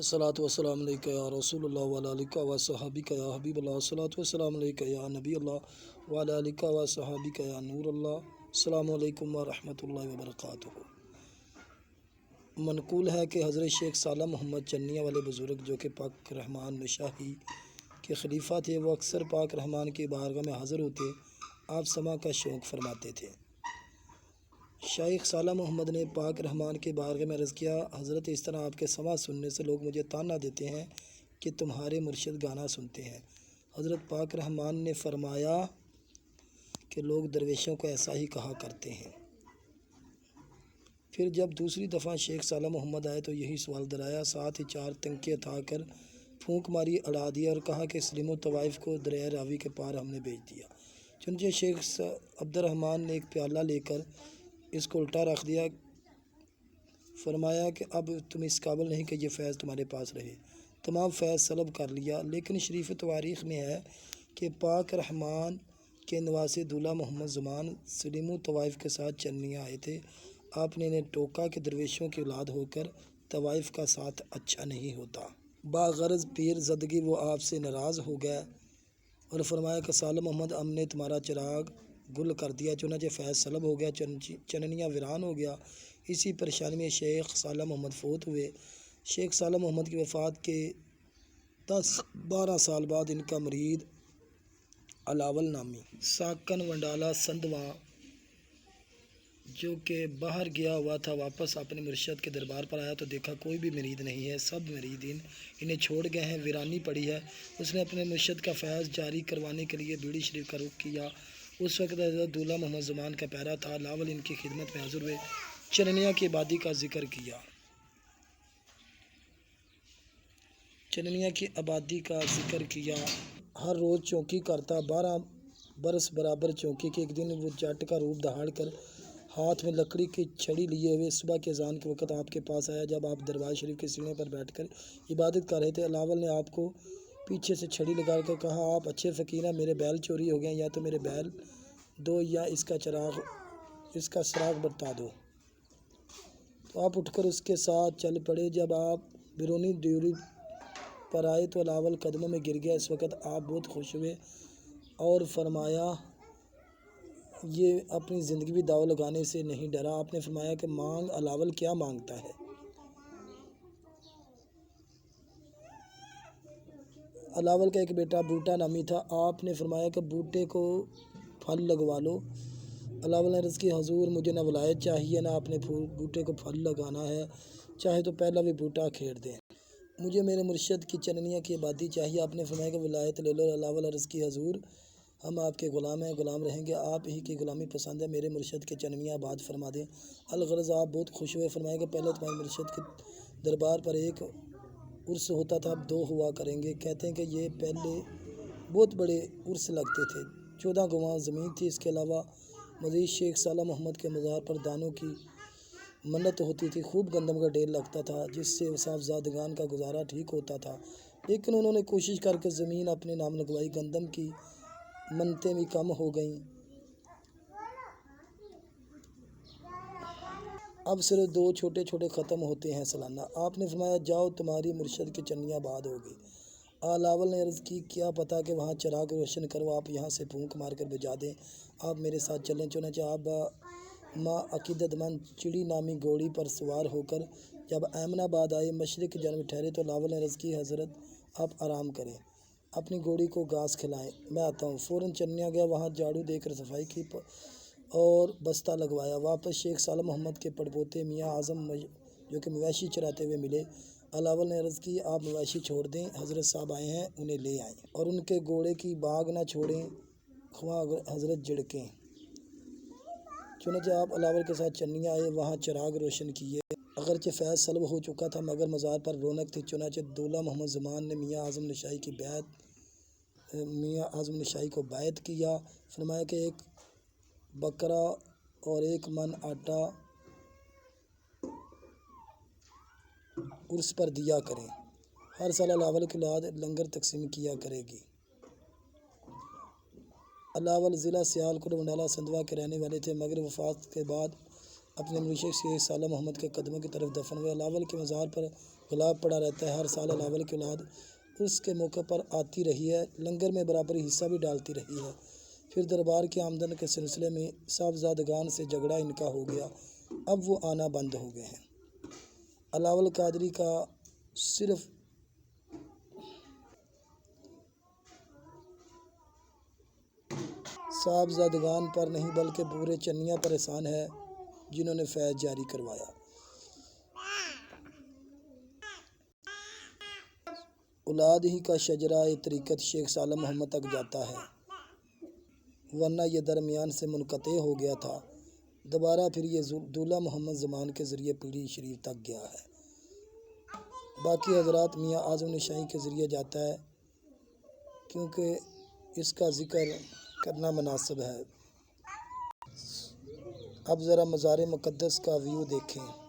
الصلاۃ والسلام علیکہ یا رسول اللہ وعلی آلہ و صحابہ یا حبیب اللہ الصلاۃ والسلام علیکہ یا نبی اللہ وعلی آلہ و صحابہ یا نور اللہ۔ السلام علیکم ورحمۃ اللہ وبرکاتہ۔ منقول ہے کہ حضرت شیخ صالح محمد چنیا والے بزرگ جو کہ پاک رحمان مشاہی کے خلیفہ تھے، وہ اکثر پاک رحمان کی بارگاہ میں حاضر ہوتے، آپ سما کا شوق فرماتے تھے۔ شیخ صالح محمد نے پاک رحمان کے بارگاہ میں عرض کیا، حضرت اس طرح آپ کے سما سننے سے لوگ مجھے طعنہ دیتے ہیں کہ تمہارے مرشد گانا سنتے ہیں۔ حضرت پاک رحمان نے فرمایا کہ لوگ درویشوں کو ایسا ہی کہا کرتے ہیں۔ پھر جب دوسری دفعہ شیخ صالح محمد آئے تو یہی سوال دہرایا، ساتھ ہی 4 تنکے اٹھا کر پھونک ماری، اڑا دیا اور کہا کہ سلیم و طوائف کو دریائے راوی کے پار ہم نے بھیج دیا۔ چنانچہ شیخ عبد الرحمن نے ایک پیالہ لے کر اس کو الٹا رکھ دیا، فرمایا کہ اب تم اس قابل نہیں کہ یہ فیض تمہارے پاس رہے، تمام فیض سلب کر لیا۔ لیکن شریف تواریخ میں ہے کہ پاک رحمان کے نواسے دولہ محمد زمان سلیم و طوائف کے ساتھ چنیا آئے تھے۔ آپ نے انہیں ٹوکا کہ درویشوں کی اولاد ہو کر طوائف کا ساتھ اچھا نہیں ہوتا۔ باغرض پیر زدگی وہ آپ سے ناراض ہو گئے اور فرمایا کہ صالح محمد ہم نے تمہارا چراغ گل کر دیا، چنانچہ فیض سلب ہو گیا، چننیا ویران ہو گیا۔ اسی پریشانی میں شیخ صالح محمد فوت ہوئے۔ شیخ صالح محمد کی وفات کے 10-12 سال بعد ان کا مرید الاول نامی ساکن ونڈالہ سندھواں جو کہ باہر گیا ہوا تھا، واپس اپنے مرشد کے دربار پر آیا تو دیکھا کوئی بھی مرید نہیں ہے، سب مریدین انہیں چھوڑ گئے ہیں، ویرانی پڑی ہے۔ اس نے اپنے مرشد کا فیض جاری کروانے کے لیے بیڑی شریف کا رخ کیا۔ اس وقت حضرت دولہ محمد زمان کا پیرا تھا، الاول ان کی خدمت میں حاضر ہوئے، چننیا کی آبادی کا ذکر کیا۔ ہر روز چونکی کرتا، 12 برس برابر چونکی کی۔ ایک دن وہ جٹ کا روپ دھار کر ہاتھ میں لکڑی کی چھڑی لیے ہوئے صبح کے اذان کے وقت آپ کے پاس آیا۔ جب آپ دربار شریف کے سیڑھیوں پر بیٹھ کر عبادت کر رہے تھے، الاول نے آپ کو پیچھے سے چھڑی لگا کر کہا، آپ اچھے فقیر ہیں، میرے بیل چوری ہو گئے، یا تو میرے بیل دو یا اس کا سراغ بتا دو۔ تو آپ اٹھ کر اس کے ساتھ چل پڑے۔ جب آپ بیرونی ڈیوری پر آئے تو الاول قدموں میں گر گیا۔ اس وقت آپ بہت خوش ہوئے اور فرمایا، یہ اپنی زندگی بھی داؤ لگانے سے نہیں ڈرا۔ آپ نے فرمایا کہ مانگ۔ الاول کیا مانگتا ہے؟ الاول کا ایک بیٹا بوٹا نامی تھا۔ آپ نے فرمایا کہ بوٹے کو پھل لگوا لو۔ الاول نے عرض کی، حضور مجھے نہ ولایت چاہیے نہ اپنے بوٹے کو پھل لگانا ہے، چاہے تو پہلا بھی بوٹا کھیر دیں، مجھے میرے مرشد کی چننیا کی آبادی چاہیے۔ آپ نے فرمایا کہ ولایت لے لو۔ الاول عرض کی، حضور ہم آپ کے غلام ہیں، غلام رہیں گے، آپ ہی کی غلامی پسند ہے، میرے مرشد کے چننیا آباد فرما دیں۔ الغرض آپ بہت خوش ہوئے، فرمایا کہ پہلے تمہارے مرشد کے دربار پر ایک عرس ہوتا تھا، اب 2 ہوا کریں گے۔ کہتے ہیں کہ یہ پہلے بہت بڑے عرس لگتے تھے، 14 گواں زمین تھی۔ اس کے علاوہ مزید شیخ صالح محمد کے مزار پر دانوں کی منت ہوتی تھی، خوب گندم کا ڈھیر لگتا تھا، جس سے صاحبزادگان کا گزارا ٹھیک ہوتا تھا۔ لیکن انہوں نے کوشش کر کے زمین اپنے نام لگوائی، گندم کی منتیں بھی کم ہو گئیں۔ اب صرف 2 چھوٹے چھوٹے ختم ہوتے ہیں سالانہ۔ آپ نے فرمایا، جاؤ تمہاری مرشد کی چننیا آباد ہوگی۔ الاول نے عرض کی، کیا پتہ کہ وہاں چراغ روشن کرو، آپ یہاں سے پھونک مار کر بجھا دیں، آپ میرے ساتھ چلیں۔ چنانچہ آپ ما عقیدت مند چڑی نامی گھوڑی پر سوار ہو کر جب ایمن آباد آئے، مشرق کی جانب ٹھہرے تو الاول نے عرض کی، حضرت آپ آرام کریں، اپنی گھوڑی کو گھاس کھلائیں، میں آتا ہوں۔ فوراً چننیا گیا، وہاں جھاڑو دے کر صفائی کی اور بستہ لگوایا۔ واپس شیخ صالح محمد کے پڑپوتے میاں اعظم جو کہ مویشی چراتے ہوئے ملے۔ الاول نے عرض کی، آپ مویشی چھوڑ دیں، حضرت صاحب آئے ہیں، انہیں لے آئیں، اور ان کے گھوڑے کی باگ نہ چھوڑیں، خواہ حضرت جھڑکیں۔ چنانچہ آپ الاول کے ساتھ چننیا آئے، وہاں چراغ روشن کیے۔ اگرچہ فیض سلب ہو چکا تھا مگر مزار پر رونق تھی۔ چنانچہ دولہ محمد زمان نے میاں اعظم نشائی کو بیعت کیا، فرمایا کہ 1 بکرا اور 1 من آٹا عرس پر دیا کریں، ہر سال الاول کی اولاد لنگر تقسیم کیا کرے گی۔ الاول ضلع سیالکوٹ ونڈالہ سندھوا کے رہنے والے تھے، مگر وفات کے بعد اپنے مرشد شیخ صالح محمد کے قدموں کی طرف دفن ہوئے۔ علاول کے مزار پر گلاب پڑا رہتا ہے۔ ہر سال علاول کی اولاد اس کے موقع پر آتی رہی ہے، لنگر میں برابری حصہ بھی ڈالتی رہی ہے۔ پھر دربار کی آمدن کے سلسلے میں صاحبزادگان سے جھگڑا ان کا ہو گیا، اب وہ آنا بند ہو گئے ہیں۔ علاول قادری کا صرف صاحبزادگان پر نہیں بلکہ پورے چنیا پر احسان ہے جنہوں نے فیض جاری کروایا۔ اولاد ہی کا شجرہ طریقت شیخ صالح محمد تک جاتا ہے، ورنہ یہ درمیان سے منقطع ہو گیا تھا۔ دوبارہ پھر یہ دولہ محمد زمان کے ذریعے پیڑھی شریف تک گیا ہے۔ باقی حضرات میاں اعظم نشائی کے ذریعے جاتا ہے، کیونکہ اس کا ذکر کرنا مناسب ہے۔ اب ذرا مزار مقدس کا ویو دیکھیں۔